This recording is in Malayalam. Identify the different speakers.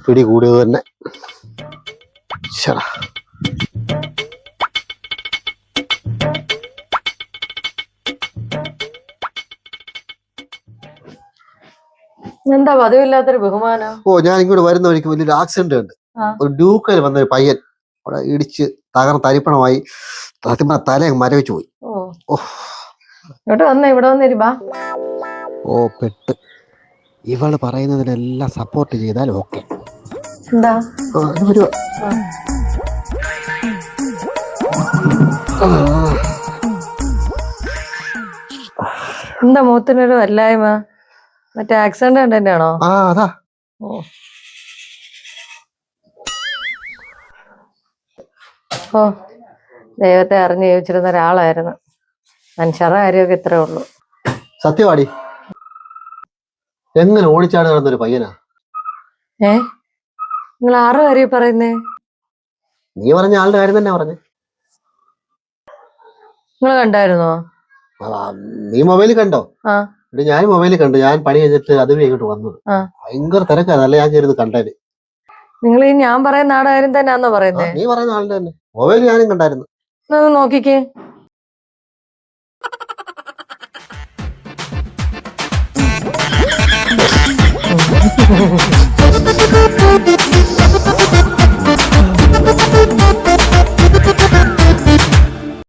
Speaker 1: പിടി കൂടിയത് തന്നെ. ശരാ.
Speaker 2: എന്താ പതിവില്ലാത്തൊരു ബഹുമാനം?
Speaker 1: ഞാൻ ഇങ്ങോട്ട് വരുന്ന വഴിക്ക് വലിയൊരു ആക്സിഡന്റ് ഉണ്ട്. ഒരു ഡ്യൂക്കയിൽ വന്നൊരു പയ്യൻ അവിടെ ഇടിച്ച് തകർന്ന് തരിപ്പണമായി. തല മരവിച്ചു പോയി.
Speaker 2: ഇവിടെ വന്നിരുവാ.
Speaker 1: പെട്ട്. ഇവള് പറയുന്നതിനെല്ലാം സപ്പോർട്ട് ചെയ്താൽ ഓക്കെ.
Speaker 2: എന്താ എന്താ മൂത്തിനൊരു വല്ലായ്മ? മറ്റേ ആക്സിഡന്റ് കണ്ടന്റാണോ?
Speaker 1: അതാ.
Speaker 2: ദൈവത്തെ അറിഞ്ഞു ജീവിച്ചിരുന്ന ഒരാളായിരുന്നു. മനുഷ്യരുടെ കാര്യമൊക്കെ ഇത്രേ ഉള്ളൂ.
Speaker 1: സത്യവാടി, എങ്ങനെ ഓടിച്ചാട് നടന്നൊരു പയ്യനാ.
Speaker 2: നിങ്ങൾ ആരുടെ കാര്യം പറയുന്നേ?
Speaker 1: നീ പറഞ്ഞ ആളുടെ കാര്യം തന്നെ പറഞ്ഞേ.
Speaker 2: നിങ്ങൾ കണ്ടായിരുന്നോ?
Speaker 1: നീ മൊബൈലിൽ കണ്ടോ? ഞാൻ മൊബൈലിൽ കണ്ടു. ഞാൻ പണി കഴിഞ്ഞിട്ട് അതുവഴി ഇങ്ങോട്ട് വന്നത്. ഭയങ്കര തിരക്കാണ്. നല്ല ഞാൻ കയറി കണ്ടാല്.
Speaker 2: നിങ്ങൾ ഈ ഞാൻ പറയുന്ന ആളുടെ കാര്യം തന്നെയാണോ പറയുന്നേ?
Speaker 1: നീ പറയുന്ന ആളുടെ തന്നെ. മൊബൈൽ ഞാനും കണ്ടായിരുന്നു.
Speaker 2: നോക്കിക്കേ.